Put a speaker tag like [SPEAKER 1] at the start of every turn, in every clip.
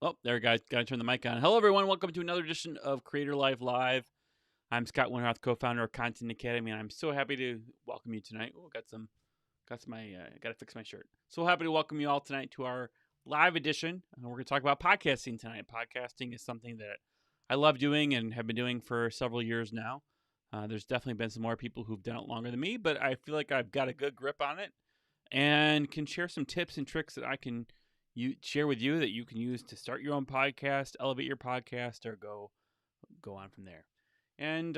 [SPEAKER 1] Oh, there, guys. Got to turn the mic on. Hello, everyone. Welcome to another edition of Creator Life Live. I'm Scott Winroth, co-founder of Content Academy, and I'm so happy to welcome you tonight. Oh, got to fix my shirt. So happy to welcome you all tonight to our live edition. We're going to talk about podcasting tonight. Podcasting is something that I love doing and have been doing for several years now. There's definitely been some more people who've done it longer than me, but I feel like I've got a good grip on it and can share some tips and tricks that I can share with you that you can use to start your own podcast, elevate your podcast, or go on from there. And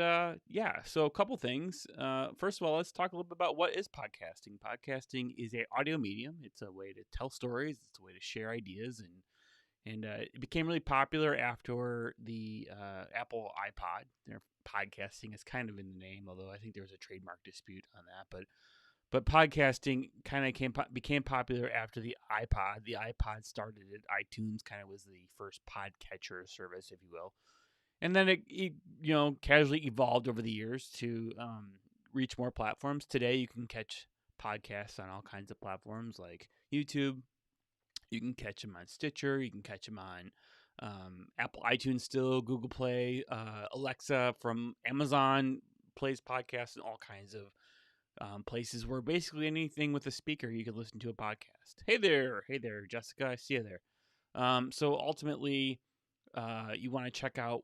[SPEAKER 1] so a couple things. First of all, let's talk a little bit about what is podcasting. Podcasting is a audio medium. It's a way to tell stories. It's a way to share ideas, and it became really popular after the Apple iPod. Their podcasting is kind of in the name, although I think there was a trademark dispute on that. But podcasting kind of became popular after the iPod. The iPod started it. iTunes kind of was the first podcatcher service, if you will, and then it casually evolved over the years to reach more platforms. Today, you can catch podcasts on all kinds of platforms like YouTube. You can catch them on Stitcher. You can catch them on Apple iTunes still, Google Play, Alexa from Amazon plays podcasts, and all kinds of places where basically anything with a speaker you could listen to a podcast. Hey there, Jessica, I see you there. So ultimately, you want to check out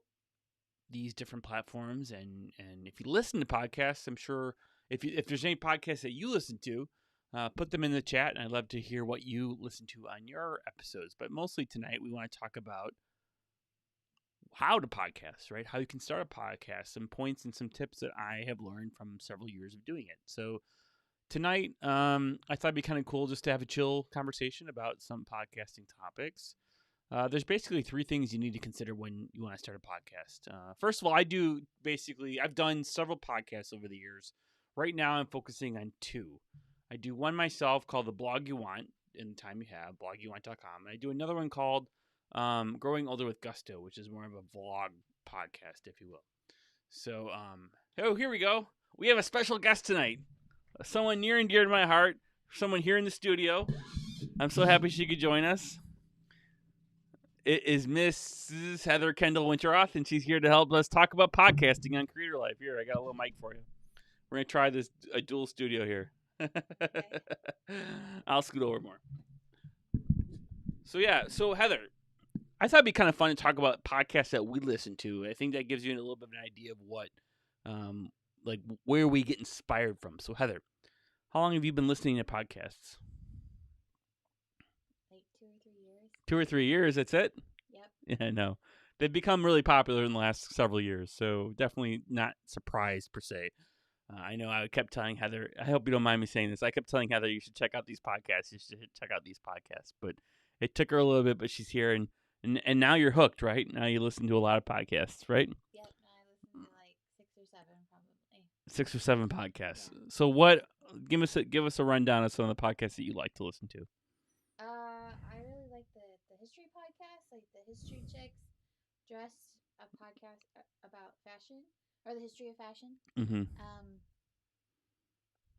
[SPEAKER 1] these different platforms, and if you listen to podcasts, I'm sure if there's any podcasts that you listen to, put them in the chat, and I'd love to hear what you listen to on your episodes. But mostly tonight, we want to talk about how to podcast, right? How you can start a podcast, some points and some tips that I have learned from several years of doing it. So tonight, I thought it'd be kind of cool just to have a chill conversation about some podcasting topics. There's basically three things you need to consider when you want to start a podcast. First of all, I've done several podcasts over the years. Right now, I'm focusing on two. I do one myself called The Blog You Want, in the time you have, blogyouwant.com. And I do another one called Growing Older with Gusto, which is more of a vlog podcast, if you will. So, here we go. We have a special guest tonight. Someone near and dear to my heart. Someone here in the studio. I'm so happy she could join us. It is Mrs. Heather Kendall Winteroth, and she's here to help us talk about podcasting on Creator Life. Here, I got a little mic for you. We're going to try a dual studio here. Okay. I'll scoot over more. So Heather, I thought it'd be kind of fun to talk about podcasts that we listen to. I think that gives you a little bit of an idea of what, where we get inspired from. So Heather, how long have you been listening to podcasts?
[SPEAKER 2] Like 2 or 3 years.
[SPEAKER 1] 2 or 3 years, that's it?
[SPEAKER 2] Yep.
[SPEAKER 1] Yeah, no. They've become really popular in the last several years, so definitely not surprised per se. I know I kept telling Heather, I hope you don't mind me saying this, I kept telling Heather you should check out these podcasts, but it took her a little bit, but she's here, and now you're hooked, right? Now you listen to a lot of podcasts, right?
[SPEAKER 2] Yep, I listen to like 6 or 7 probably.
[SPEAKER 1] 6 or 7 podcasts.
[SPEAKER 2] Yeah.
[SPEAKER 1] So give us a rundown of some of the podcasts that you like to listen to.
[SPEAKER 2] I really like the history podcast, like the History Chicks Dress, a podcast about fashion, or the history of fashion.
[SPEAKER 1] Mm-hmm.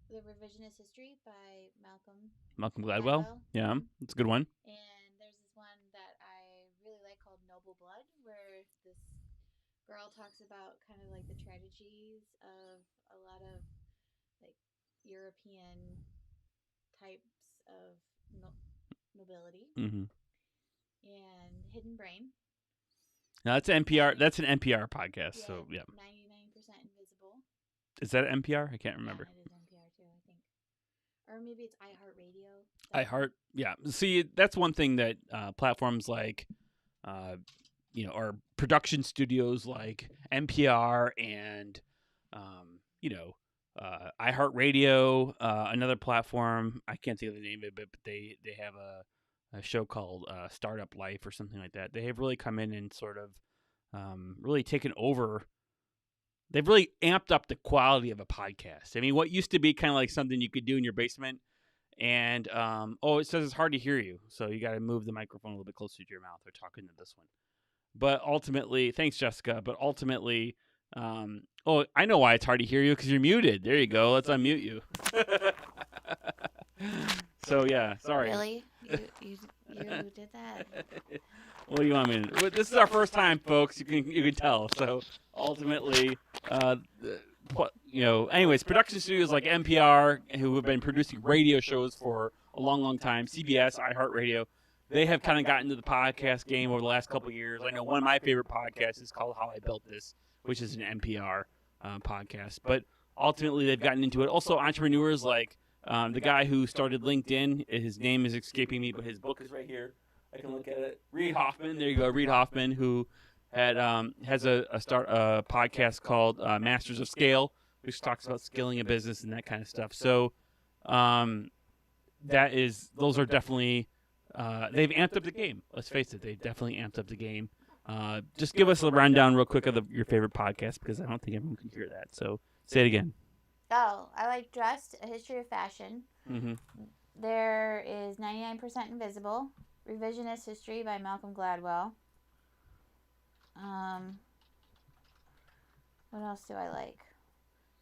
[SPEAKER 2] The Revisionist History by
[SPEAKER 1] Malcolm Gladwell. Yeah, it's a good one.
[SPEAKER 2] And there's this one that I really like called Noble Blood, where this girl talks about kind of like the tragedies of a lot of like European types of nobility.
[SPEAKER 1] Mm-hmm.
[SPEAKER 2] And Hidden Brain.
[SPEAKER 1] Now that's NPR. That's an NPR podcast.
[SPEAKER 2] Yeah,
[SPEAKER 1] so yeah.
[SPEAKER 2] 99% Invisible.
[SPEAKER 1] Is that NPR? I can't remember.
[SPEAKER 2] Yeah, it is NPR too, I think. Or maybe it's iHeartRadio.
[SPEAKER 1] Yeah. See, that's one thing that platforms like, or production studios like NPR and, iHeartRadio, another platform. I can't think of the name of it, but they have a show called Startup Life or something like that. They have really come in and sort of really taken over. They've really amped up the quality of a podcast. I mean, what used to be kind of like something you could do in your basement, and it says it's hard to hear you, so you got to move the microphone a little bit closer to your mouth or talk into this one. But ultimately, thanks, Jessica. But ultimately, I know why it's hard to hear you, because you're muted. There you go. Let's unmute you. So yeah, sorry.
[SPEAKER 2] Really? You You did that.
[SPEAKER 1] What do you want me to do? This is our first time, folks. You can tell. So ultimately, anyways, production studios like NPR, who have been producing radio shows for a long, long time, CBS, iHeartRadio, they have kind of gotten into the podcast game over the last couple of years. I know one of my favorite podcasts is called How I Built This, which is an NPR podcast. But ultimately, they've gotten into it. Also, entrepreneurs like the guy who started LinkedIn, his name is escaping me, but his book is right here. I can look at it. Reid Hoffman. There you go. Reid Hoffman, who has a podcast called Masters of Scale, which talks about scaling a business and that kind of stuff. So those are definitely they've amped up the game. Let's face it, they've definitely amped up the game. Just give us a rundown real quick of your favorite podcast, because I don't think everyone can hear that. So say it again.
[SPEAKER 2] Oh, I like Dressed, A History of Fashion.
[SPEAKER 1] Mm-hmm.
[SPEAKER 2] There is 99% Invisible, Revisionist History by Malcolm Gladwell. What else do I like?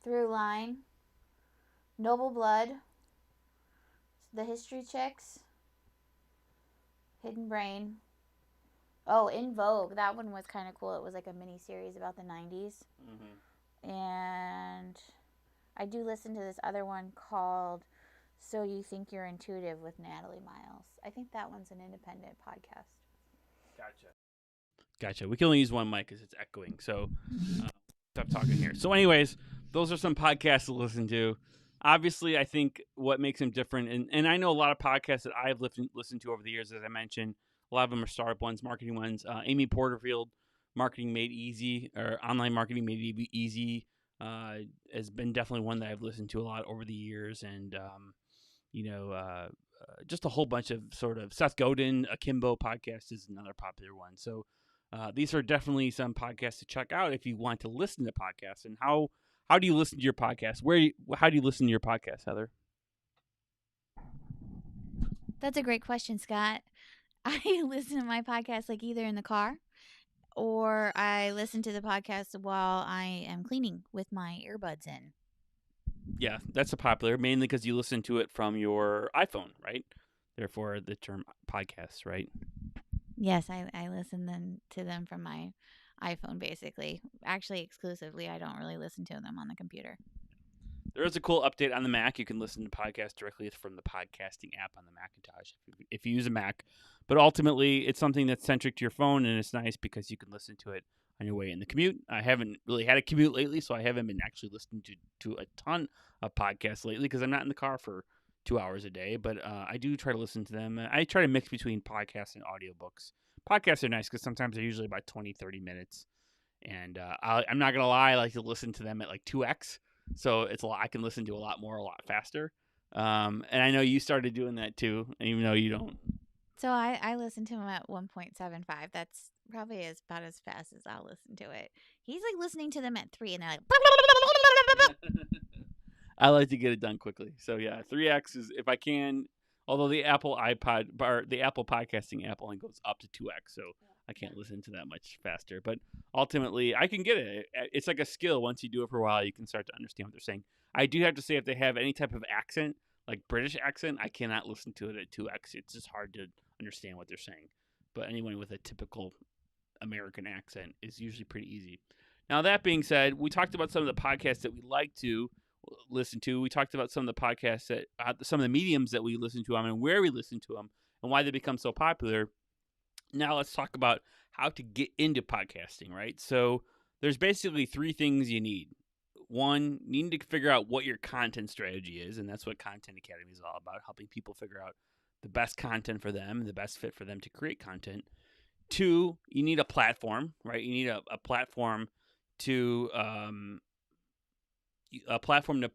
[SPEAKER 2] Through Line, Noble Blood, The History Chicks, Hidden Brain. Oh, In Vogue. That one was kind of cool. It was like a mini series about the 90s. Mm-hmm. And I do listen to this other one called So You Think You're Intuitive with Natalie Miles. I think that one's an independent podcast.
[SPEAKER 1] Gotcha. We can only use one mic because it's echoing. So stop talking here. So anyways, those are some podcasts to listen to. Obviously, I think what makes them different, and I know a lot of podcasts that I've listened to over the years, as I mentioned, a lot of them are startup ones, marketing ones. Amy Porterfield, Marketing Made Easy, or Online Marketing Made Easy, has been definitely one that I've listened to a lot over the years. And, just a whole bunch of sort of Seth Godin, Akimbo podcast is another popular one. So these are definitely some podcasts to check out if you want to listen to podcasts. And how do you listen to your podcast? How do you listen to your podcast, Heather?
[SPEAKER 2] That's a great question, Scott. I listen to my podcast like either in the car or I listen to the podcast while I am cleaning with my earbuds in.
[SPEAKER 1] Yeah, that's a popular, mainly because you listen to it from your iPhone, right? Therefore, the term podcast, right?
[SPEAKER 2] Yes, I listen to them from my iPhone, basically. Actually, exclusively. I don't really listen to them on the computer.
[SPEAKER 1] There is a cool update on the Mac. You can listen to podcasts directly from the podcasting app on the Macintosh if you use a Mac. But ultimately, it's something that's centric to your phone, and it's nice because you can listen to it on your way in the commute. I haven't really had a commute lately, so I haven't been actually listening to a ton of podcasts lately because I'm not in the car for 2 hours a day. But I do try to listen to them. I try to mix between podcasts and audiobooks. Podcasts are nice because sometimes they're usually about 20, 30 minutes. And I'm not going to lie, I like to listen to them at like 2x. So it's I can listen to a lot more, a lot faster. And I know you started doing that too, even though you don't.
[SPEAKER 2] So I listen to him at 1.75. That's probably about as fast as I'll listen to it. He's like listening to them at 3 and they're like.
[SPEAKER 1] I like to get it done quickly. So yeah, 3x is if I can. Although the Apple podcasting app only goes up to 2x, so I can't listen to that much faster. But ultimately, I can get it. It's like a skill. Once you do it for a while, you can start to understand what they're saying. I do have to say, if they have any type of accent, like British accent, I cannot listen to it at 2x. It's just hard to understand what they're saying. But anyone with a typical American accent is usually pretty easy. Now, that being said, we talked about some of the podcasts that we like to listen to. We talked about some of the podcasts that some of the mediums that we listen to them and where we listen to them and why they become so popular. Now let's talk about how to get into podcasting, right? So there's basically 3 things you need. One, you need to figure out what your content strategy is, and that's what Content Academy is all about, helping people figure out the best content for them and the best fit for them to create content. 2, you need a platform, right? You need a platform to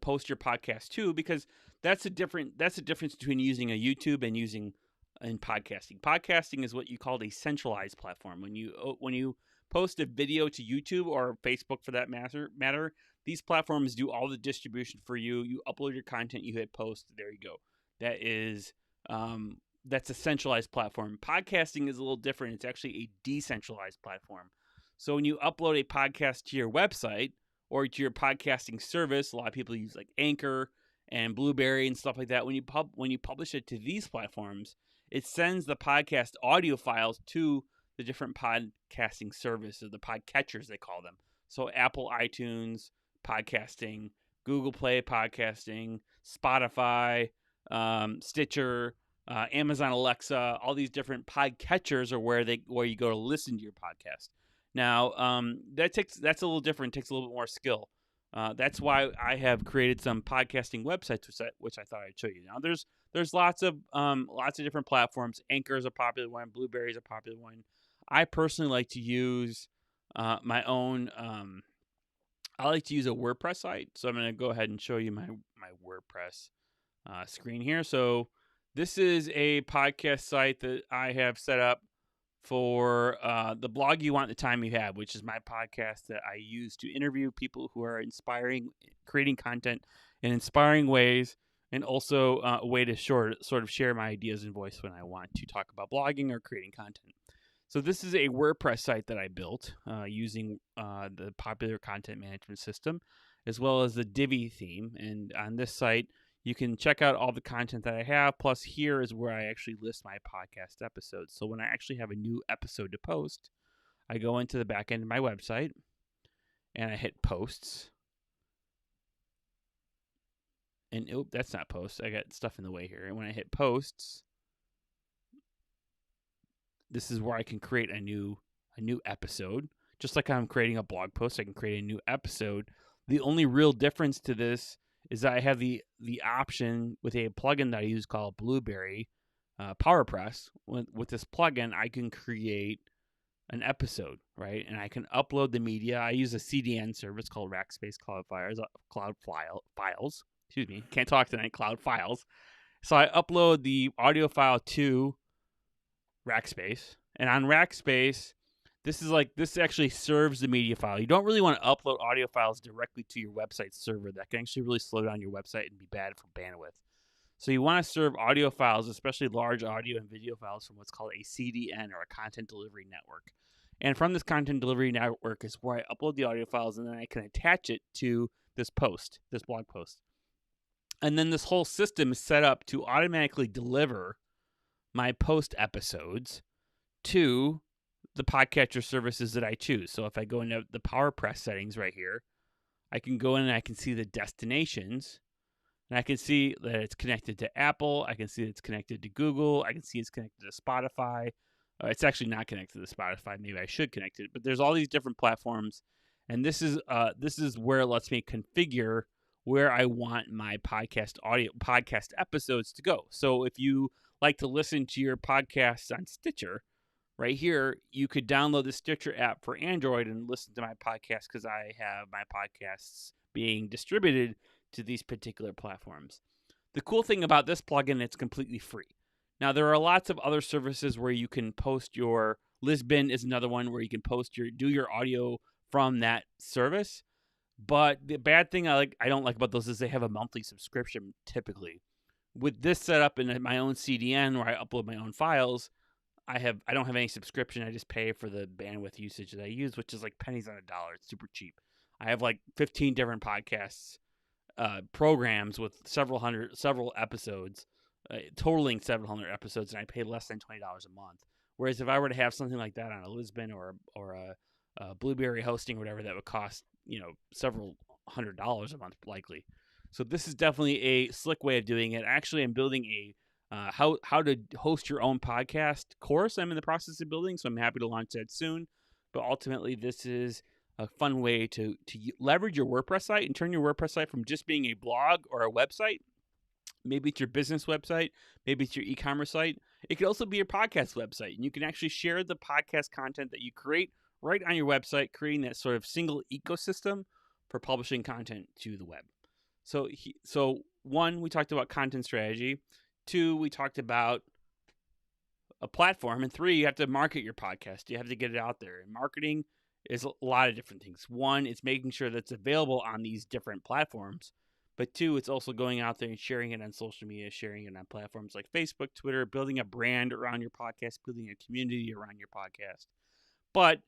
[SPEAKER 1] post your podcast to, because that's the difference between using a YouTube and using in podcasting. Podcasting is what you call a centralized platform. When you post a video to YouTube or Facebook for that matter, these platforms do all the distribution for you. You upload your content, you hit post, there you go. That's a centralized platform. Podcasting is a little different. It's actually a decentralized platform. So when you upload a podcast to your website or to your podcasting service, a lot of people use like Anchor and Blueberry and stuff like that. When you publish it to these platforms, it sends the podcast audio files to the different podcasting services, the podcatchers they call them. So Apple iTunes podcasting, Google Play podcasting, Spotify, Stitcher, Amazon Alexa, all these different podcatchers are where you go to listen to your podcast. Now, that's a little different. It takes a little bit more skill. That's why I have created some podcasting websites, which I thought I'd show you. Now, there's lots of different platforms. Anchor is a popular one. Blueberry is a popular one. I personally like to use my own. I like to use a WordPress site, so I'm going to go ahead and show you my WordPress screen here. So this is a podcast site that I have set up for the blog you want the time you have, which is my podcast that I use to interview people who are creating content in inspiring ways, and also a way to sort of share my ideas and voice when I want to talk about blogging or creating content. So this is a WordPress site that I built using the popular content management system, as well as the Divi theme. And on this site, you can check out all the content that I have. Plus, here is where I actually list my podcast episodes. So when I actually have a new episode to post, I go into the back end of my website and I hit posts. And that's not posts. I got stuff in the way here. And when I hit posts, this is where I can create a new episode. Just like I'm creating a blog post, I can create a new episode. The only real difference to this is that I have the option with a plugin that I use called Blueberry PowerPress. With this plugin, I can create an episode, right? And I can upload the media. I use a CDN service called Rackspace Cloud Files. Excuse me, can't talk tonight. Cloud Files. So I upload the audio file to Rackspace, and on Rackspace, this actually serves the media file. You don't really want to upload audio files directly to your website server. That can actually really slow down your website and be bad for bandwidth. So you want to serve audio files, especially large audio and video files, from what's called a CDN, or a content delivery network. And from this content delivery network is where I upload the audio files, and then I can attach it to this blog post. And then this whole system is set up to automatically deliver my post episodes to the podcatcher services that I choose. So if I go into the PowerPress settings right here, I can go in and I can see the destinations, and I can see that it's connected to Apple. I can see that it's connected to Google. I can see it's connected to Spotify. It's actually not connected to Spotify. Maybe I should connect it, but there's all these different platforms, and this is where it lets me configure where I want my podcast episodes to go. So if you like to listen to your podcasts on Stitcher, right here, you could download the Stitcher app for Android and listen to my podcast, because I have my podcasts being distributed to these particular platforms. The cool thing about this plugin, it's completely free. Now, there are lots of other services where you can post your Lisbon is another one where you can do your audio from that service. But the bad thing I don't like about those is they have a monthly subscription typically. With this setup in my own CDN where I upload my own files, I don't have any subscription. I just pay for the bandwidth usage that I use, which is like pennies on a dollar. It's super cheap. I have like 15 different podcasts programs with several episodes, totaling several hundred episodes, and I pay less than $20 a month. Whereas if I were to have something like that on a Lisbon or a Blueberry hosting or whatever, that would cost several $100s a month likely. So this is definitely a slick way of doing it. Actually, I'm building a how to host your own podcast course. I'm in the process of building, so I'm happy to launch that soon. But ultimately, this is a fun way to leverage your WordPress site and turn your WordPress site from just being a blog or a website. Maybe it's your business website. Maybe it's your e-commerce site. It could also be your podcast website, and you can actually share the podcast content that you create right on your website, creating that sort of single ecosystem for publishing content to the web. So one, we talked about content strategy. Two, we talked about a platform. And three, you have to market your podcast. You have to get it out there. And marketing is a lot of different things. One, it's making sure that it's available on these different platforms. But two, it's also going out there and sharing it on social media, sharing it on platforms like Facebook, Twitter, building a brand around your podcast, building a community around your podcast. But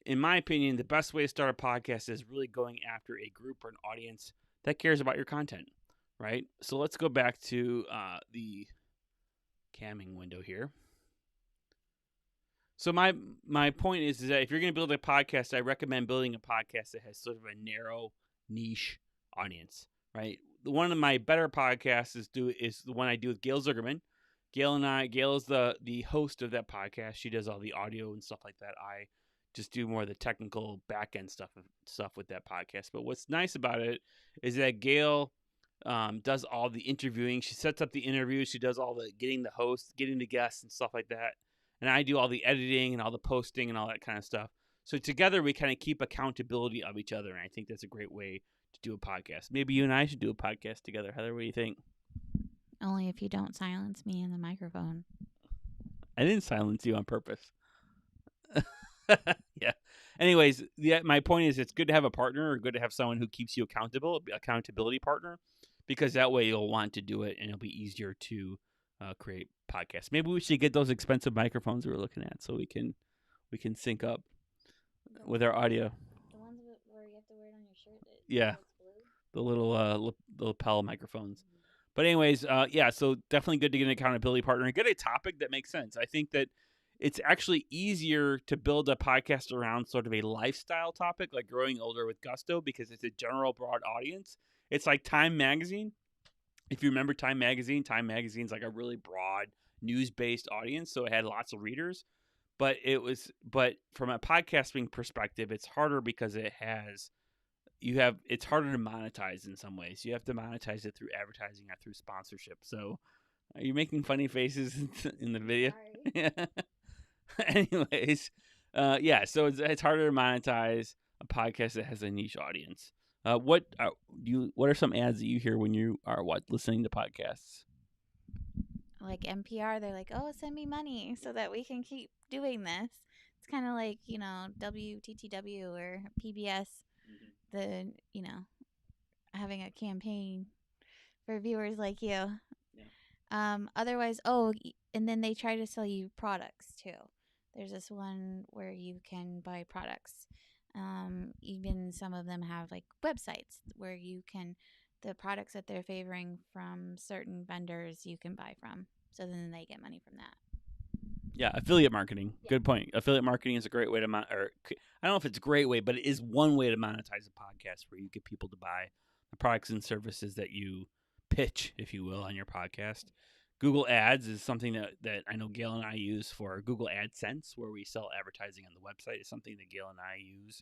[SPEAKER 1] in my opinion, the best way to start a podcast is really going after a group or an audience that cares about your content, right? So let's go back to the camming window here. So my point is that if you're going to build a podcast, I recommend building a podcast that has sort of a narrow niche audience, right? One of my better podcasts is the one I do with Gail Zuckerman. Gail is the host of that podcast. She does all the audio and stuff like that. I just do more of the technical back end stuff with that podcast. But what's nice about it is that Gail does all the interviewing. She sets up the interviews. She does all the getting the hosts, getting the guests, and stuff like that. And I do all the editing and all the posting and all that kind of stuff. So together we kind of keep accountability of each other, and I think that's a great way to do a podcast. Maybe you and I should do a podcast together. Heather, what do you think?
[SPEAKER 2] Only if you don't silence me in the microphone.
[SPEAKER 1] I didn't silence you on purpose. Yeah. Anyways, my point is it's good to have a partner or good to have someone who keeps you accountability partner, because that way you'll want to do it and it'll be easier to create podcasts. Maybe we should get those expensive microphones we were looking at so we can sync up with our audio.
[SPEAKER 2] The ones where you have to wear it on your shirt.
[SPEAKER 1] Yeah. The little lapel microphones. Mm-hmm. But anyways, so definitely good to get an accountability partner and get a topic that makes sense. I think that it's actually easier to build a podcast around sort of a lifestyle topic like growing older with gusto, because it's a general broad audience. It's like Time Magazine. If you remember Time Magazine's like a really broad news-based audience, so it had lots of readers. But from a podcasting perspective, it's harder because it's harder to monetize in some ways. You have to monetize it through advertising or through sponsorship. So, are you making funny faces in the video? Yeah. Anyways, so it's harder to monetize a podcast that has a niche audience. What are some ads that you hear when you are listening to podcasts?
[SPEAKER 2] Like NPR, they're like, "Oh, send me money so that we can keep doing this." It's kind of like, WTTW or PBS, having a campaign for viewers like you. Yeah. Otherwise, and then they try to sell you products too. There's this one where you can buy products. Even some of them have like websites where the products that they're favoring from certain vendors you can buy from. So then they get money from that.
[SPEAKER 1] Yeah, affiliate marketing. Yeah. Good point. Affiliate marketing is a great way to I don't know if it's a great way, but it is one way to monetize a podcast where you get people to buy the products and services that you pitch, if you will, on your podcast. Google Ads is something that I know Gail and I use for Google AdSense, where we sell advertising on the website. It's something that Gail and I use.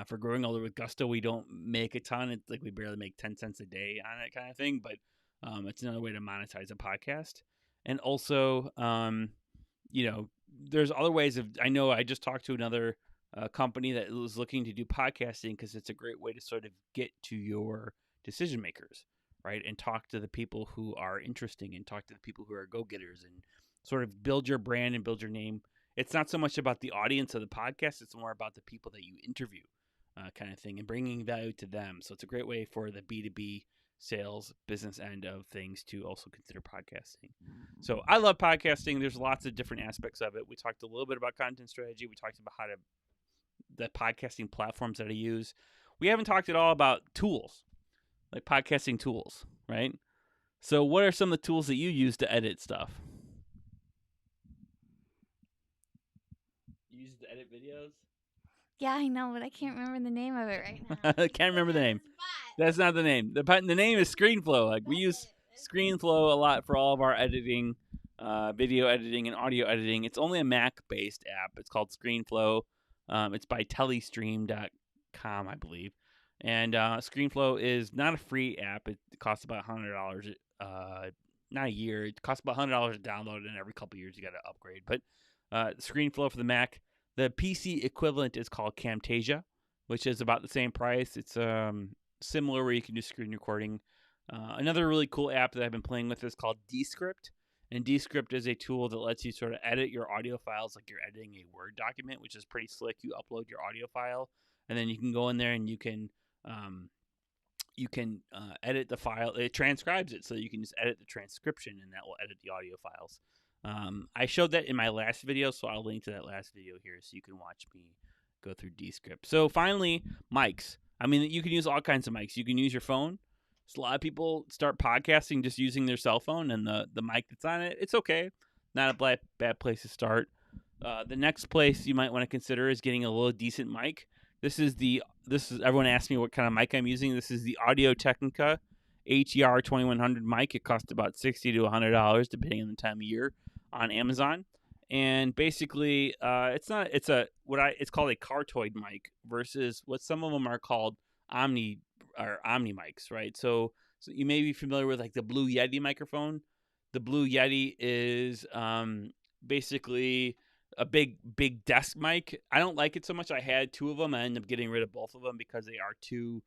[SPEAKER 1] For Growing Older with Gusto, we don't make a ton. It's like we barely make 10 cents a day on it kind of thing, but it's another way to monetize a podcast. And also, there's other ways I know I just talked to another company that was looking to do podcasting because it's a great way to sort of get to your decision makers, right? And talk to the people who are interesting and talk to the people who are go-getters and sort of build your brand and build your name. It's not so much about the audience of the podcast. It's more about the people that you interview kind of thing and bringing value to them. So it's a great way for the B2B sales business end of things to also consider podcasting. So I love podcasting. There's lots of different aspects of it. We talked a little bit about content strategy. We talked about the podcasting platforms that I use. We haven't talked at all about tools, like podcasting tools, right? So what are some of the tools that you use to edit stuff? You use it to edit videos?
[SPEAKER 2] Yeah, I know, but I can't remember the name of it right now.
[SPEAKER 1] I can't remember the name. That's not the name. The name is ScreenFlow. Like we use ScreenFlow a lot for all of our editing, video editing and audio editing. It's only a Mac-based app. It's called ScreenFlow. It's by telestream.com, I believe. And ScreenFlow is not a free app. It costs about $100. Not a year. It costs about $100 to download, and every couple of years you got to upgrade. But ScreenFlow for the Mac. The PC equivalent is called Camtasia, which is about the same price. It's similar where you can do screen recording. Another really cool app that I've been playing with is called Descript. And Descript is a tool that lets you sort of edit your audio files like you're editing a Word document, which is pretty slick. You upload your audio file, and then you can go in there and you can edit the file. It transcribes it, so you can just edit the transcription, and that will edit the audio files. I showed that in my last video, so I'll link to that last video here so you can watch me go through Descript. So finally, mics. I mean, you can use all kinds of mics. You can use your phone. So a lot of people start podcasting just using their cell phone and the mic that's on it. It's okay, not a bad place to start. The next place you might want to consider is getting a little decent mic. This is everyone asks me what kind of mic I'm using. This is the Audio Technica ATR 2100 mic. It costs about $60 to $100 depending on the time of year on Amazon. And basically, it's called a Cartoid mic versus what some of them are called Omni mics, right? So you may be familiar with like the Blue Yeti microphone. The Blue Yeti is basically a big desk mic. I don't like it so much. I had two of them. I ended up getting rid of both of them because they are too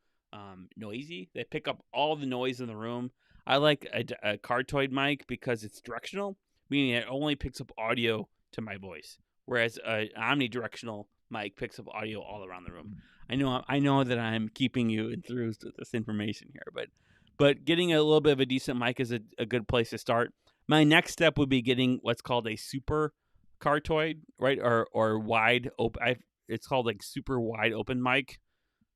[SPEAKER 1] noisy. They pick up all the noise in the room. I like a Cartoid mic because it's directional, meaning it only picks up audio to my voice, whereas an omnidirectional mic picks up audio all around the room. I know that I'm keeping you enthused with this information here, but getting a little bit of a decent mic is a good place to start. My next step would be getting what's called a super Cartoid, right, or wide open. It's called like super wide open mic,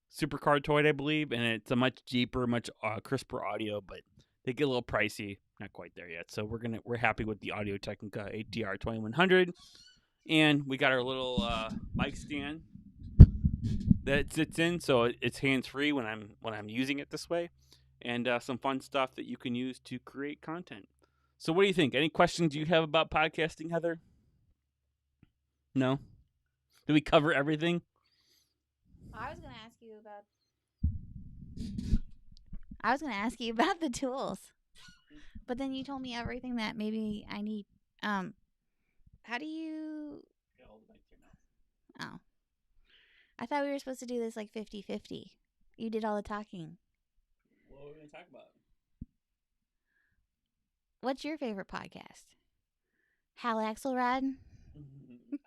[SPEAKER 1] super Cartoid, I believe, and it's a much deeper, much crisper audio, but they get a little pricey. Not quite there yet. So we're happy with the Audio Technica ATR 2100, and we got our little mic stand that it sits in, so it's hands free when I'm using it this way, and some fun stuff that you can use to create content. So what do you think? Any questions you have about podcasting, Heather? No? Did we cover everything?
[SPEAKER 2] I was going to ask you about the tools. But then you told me everything that maybe I need. How do you... Oh. I thought we were supposed to do this like 50-50. You did all the talking.
[SPEAKER 1] What are we going to talk about?
[SPEAKER 2] What's your favorite podcast? Hal Axelrod?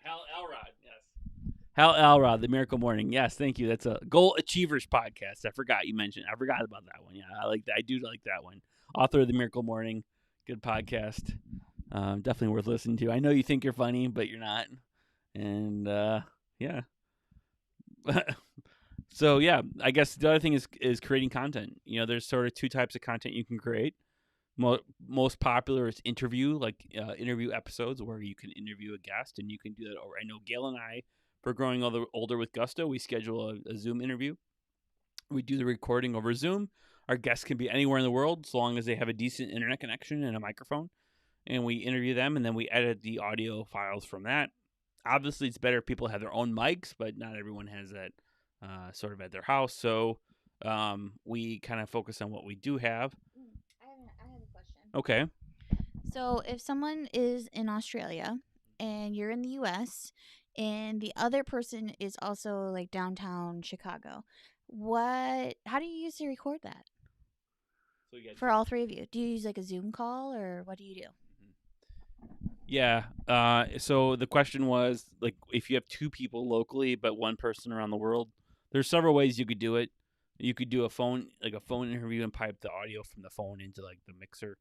[SPEAKER 1] Hal Elrod, yes. Hal Elrod, The Miracle Morning. Yes, thank you. That's a Goal Achievers podcast. I forgot about that one. Yeah, I do like that one. Author of The Miracle Morning. Good podcast. Definitely worth listening to. I know you think you're funny, but you're not. And yeah. So yeah, I guess the other thing is creating content. There's sort of two types of content you can create. Most popular is interview episodes where you can interview a guest, and you can do that over. I know Gail and I, for Growing Older with Gusto, we schedule a Zoom interview. We do the recording over Zoom. Our guests can be anywhere in the world as long as they have a decent internet connection and a microphone. And we interview them, and then we edit the audio files from that. Obviously, it's better if people have their own mics, but not everyone has that sort of at their house. So we kind of focus on what we do have.
[SPEAKER 2] I have a question.
[SPEAKER 1] Okay.
[SPEAKER 2] So if someone is in Australia and you're in the U.S. and the other person is also like downtown Chicago, how do you use to record that? So for all three of you, do you use like a Zoom call or what do you do?
[SPEAKER 1] Yeah. So the question was like if you have two people locally but one person around the world, there's several ways you could do it. You could do a phone interview and pipe the audio from the phone into like the mixer.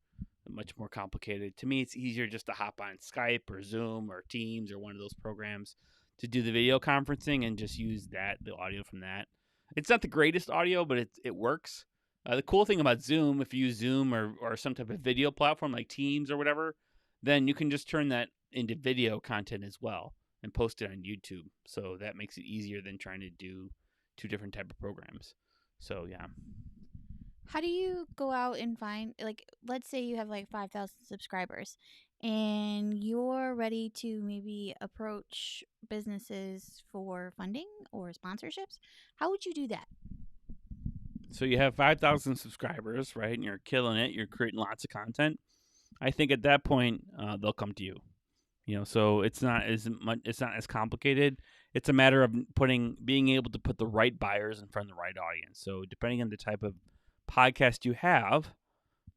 [SPEAKER 1] Much more complicated. To me, it's easier just to hop on Skype or Zoom or Teams or one of those programs to do the video conferencing and just use the audio from that. It's not the greatest audio, but it works. The cool thing about Zoom, if you use Zoom or some type of video platform like Teams or whatever, then you can just turn that into video content as well and post it on YouTube. So that makes it easier than trying to do two different type of programs. So yeah.
[SPEAKER 2] How do you go out and find, like, let's say you have like 5,000 subscribers and you're ready to maybe approach businesses for funding or sponsorships? How would you do that?
[SPEAKER 1] So you have 5,000 subscribers, right? And you're killing it. You're creating lots of content. I think at that point, they'll come to you. So it's not as complicated. It's a matter of being able to put the right buyers in front of the right audience. So depending on the type of podcast you have,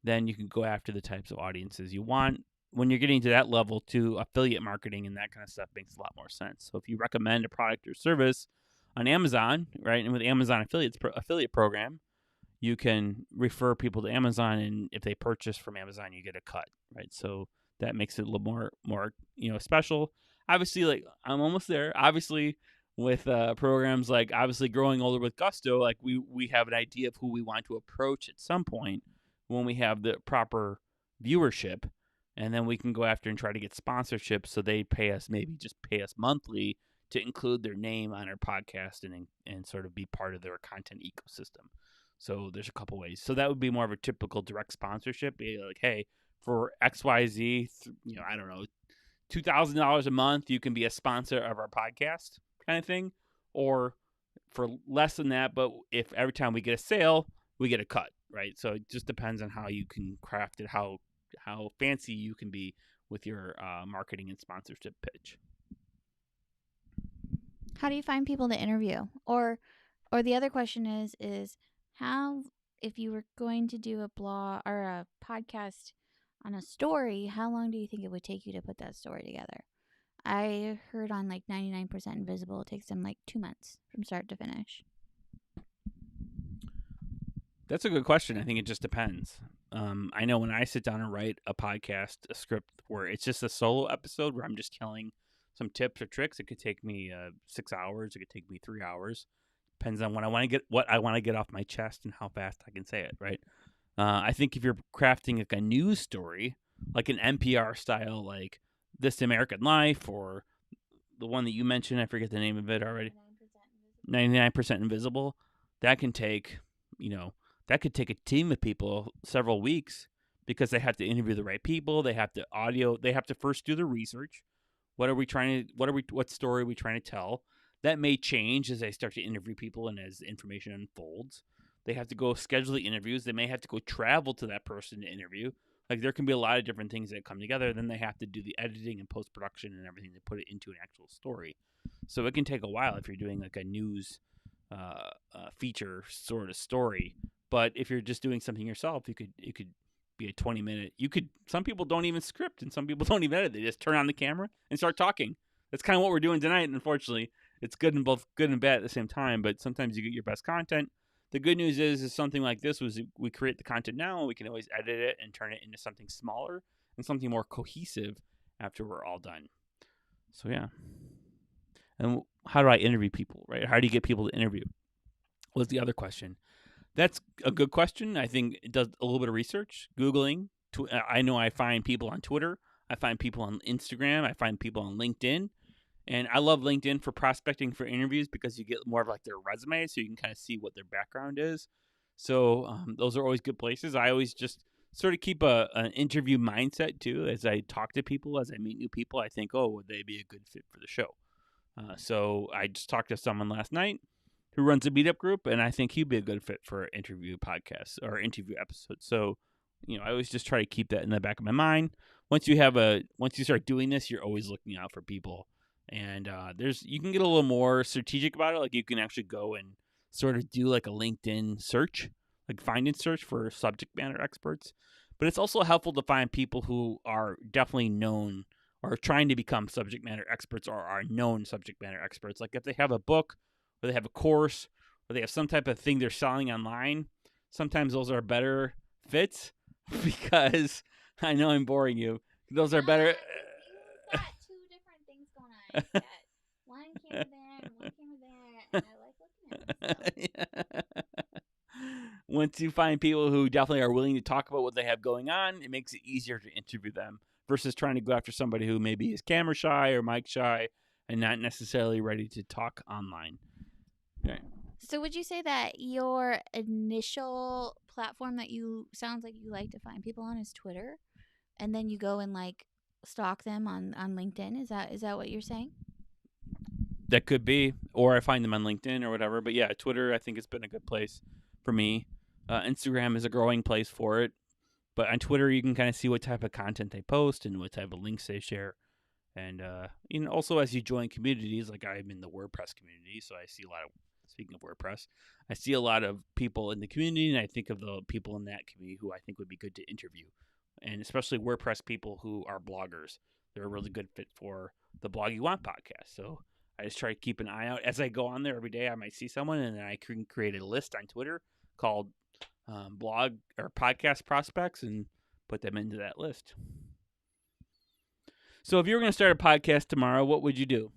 [SPEAKER 1] then you can go after the types of audiences you want. When you're getting to that level, to affiliate marketing and that kind of stuff makes a lot more sense. So if you recommend a product or service on Amazon, right, and with Amazon affiliate program, you can refer people to Amazon, and if they purchase from Amazon, you get a cut, right? So that makes it a little more special. Obviously, like I'm almost there. Obviously, with programs like obviously Growing Older with Gusto, like we have an idea of who we want to approach at some point when we have the proper viewership, and then we can go after and try to get sponsorships so they pay us, maybe just pay us monthly to include their name on our podcast and sort of be part of their content ecosystem. So there's a couple ways. So that would be more of a typical direct sponsorship. Be like, hey, for XYZ, I don't know, $2,000 a month, you can be a sponsor of our podcast, kind of thing. Or for less than that, but if every time we get a sale, we get a cut, right? So it just depends on how you can craft it, how fancy you can be with your marketing and sponsorship pitch.
[SPEAKER 2] How do you find people to interview? Or the other question is how, if you were going to do a blog or a podcast on a story, how long do you think it would take you to put that story together? I heard on like 99% Invisible, it takes them like 2 months from start to finish.
[SPEAKER 1] That's a good question. I think it just depends. I know when I sit down and write a podcast, a script where it's just a solo episode where I'm just telling some tips or tricks, it could take me 6 hours. It could take me 3 hours. Depends on what I want to get off my chest and how fast I can say it. Right. I think if you're crafting like a news story, like an NPR style, like This American Life, or the one that you mentioned, I forget the name of it already. 99% Invisible. That can take, that could take a team of people several weeks because they have to interview the right people. They have to first do the research. What story are we trying to tell? That may change as they start to interview people and as information unfolds. They have to go schedule the interviews. They may have to go travel to that person to interview. Like there can be a lot of different things that come together. Then they have to do the editing and post-production and everything to put it into an actual story. So it can take a while if you're doing like a news feature sort of story. But if you're just doing something yourself, it could be a 20-minute. Some people don't even script and some people don't even edit. They just turn on the camera and start talking. That's kind of what we're doing tonight. Unfortunately, it's good and bad at the same time. But sometimes you get your best content. The good news is something like this was we create the content now and we can always edit it and turn it into something smaller and something more cohesive after we're all done. So yeah. And how do I interview people, right? How do you get people to interview? Was the other question. That's a good question. I think it does a little bit of research, Googling. I know I find people on Twitter. I find people on Instagram. I find people on LinkedIn. And I love LinkedIn for prospecting for interviews because you get more of like their resume, so you can kind of see what their background is. So those are always good places. I always just sort of keep an interview mindset too. As I talk to people, as I meet new people, I think, oh, would they be a good fit for the show? So I just talked to someone last night who runs a meetup group, and I think he'd be a good fit for an interview podcast or interview episode. So, I always just try to keep that in the back of my mind. Once you start doing this, you're always looking out for people, and you can get a little more strategic about it. Like you can actually go and sort of do like a LinkedIn search, like find and search for subject matter experts. But it's also helpful to find people who are definitely known or trying to become subject matter experts or are known subject matter experts. Like if they have a book or they have a course or they have some type of thing they're selling online, sometimes those are better fits because I know I'm boring you. Those are better.
[SPEAKER 2] You've got two different things going on. You've got one camera there and one camera there, and I like looking at them. So.
[SPEAKER 1] Once you find people who definitely are willing to talk about what they have going on, it makes it easier to interview them versus trying to go after somebody who maybe is camera shy or mic shy and not necessarily ready to talk online. Okay.
[SPEAKER 2] So would you say that your initial platform that sounds like you like to find people on is Twitter, and then you go and like stalk them on LinkedIn? Is that what you're saying?
[SPEAKER 1] That could be, or I find them on LinkedIn or whatever. But yeah, Twitter I think has been a good place for me. Instagram is a growing place for it, but on Twitter you can kind of see what type of content they post and what type of links they share. And also as you join communities, like I'm in the WordPress community, so I see a lot of. Speaking of WordPress, I see a lot of people in the community, and I think of the people in that community who I think would be good to interview, and especially WordPress people who are bloggers. They're a really good fit for the Blog You Want podcast. So I just try to keep an eye out. As I go on there every day, I might see someone, and then I can create a list on Twitter called blog or podcast prospects and put them into that list. So if you were going to start a podcast tomorrow, what would you do?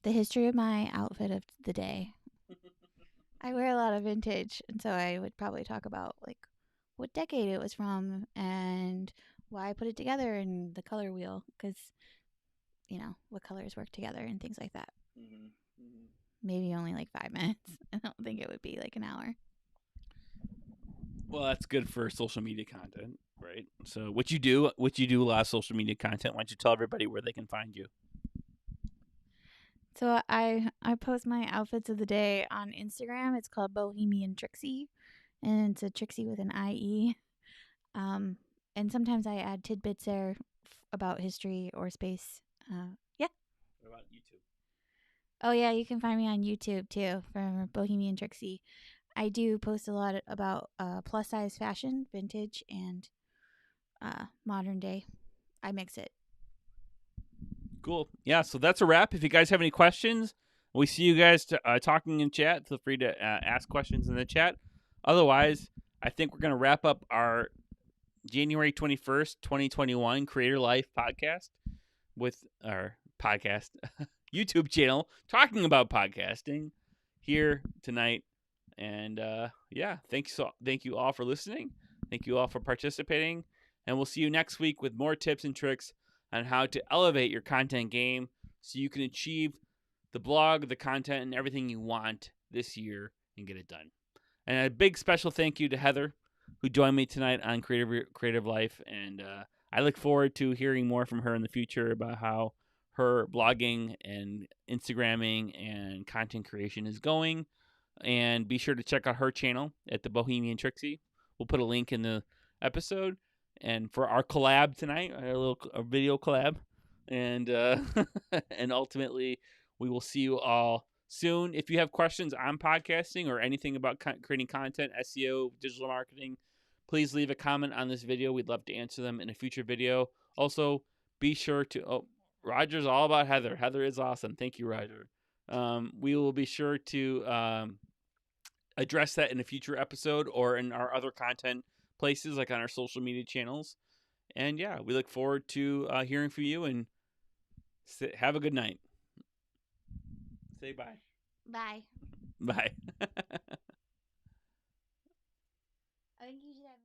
[SPEAKER 2] The history of my outfit of the day. I wear a lot of vintage, and so I would probably talk about like what decade it was from and why I put it together and the color wheel, because what colors work together and things like that. Maybe only like 5 minutes. I don't think it would be like an hour.
[SPEAKER 1] Well, that's good for social media content, right? So what you do a lot of social media content. Why don't you tell everybody where they can find you?
[SPEAKER 2] So I post my outfits of the day on Instagram. It's called Bohemian Trixie, and it's a Trixie with an IE. And sometimes I add tidbits there about history or space. Yeah.
[SPEAKER 1] What about YouTube?
[SPEAKER 2] Oh yeah, you can find me on YouTube too for Bohemian Trixie. I do post a lot about plus size fashion, vintage, and modern day. I mix it.
[SPEAKER 1] Cool. Yeah, so that's a wrap. If you guys have any questions, we see you guys talking in chat. Feel free to ask questions in the chat. Otherwise, I think we're going to wrap up our January 21st, 2021 Creator Life podcast with our podcast YouTube channel talking about podcasting here tonight. And thank you all for listening. Thank you all for participating. And we'll see you next week with more tips and tricks on how to elevate your content game so you can achieve the blog, the content, and everything you want this year and get it done. And a big special thank you to Heather, who joined me tonight on Creative Life. And I look forward to hearing more from her in the future about how her blogging and Instagramming and content creation is going. And be sure to check out her channel at the Bohemian Trixie. We'll put a link in the episode. And for our collab tonight, a video collab, and and ultimately we will see you all soon. If you have questions on podcasting or anything about creating content, SEO, digital marketing, please leave a comment on this video. We'd love to answer them in a future video. Also, be sure to. Oh, Roger's all about Heather. Heather is awesome. Thank you, Roger. We will be sure to address that in a future episode or in our other content places, like on our social media channels. And yeah, we look forward to hearing from you, and have a good night. Say bye.
[SPEAKER 2] Bye.
[SPEAKER 1] Bye.
[SPEAKER 2] I think you should have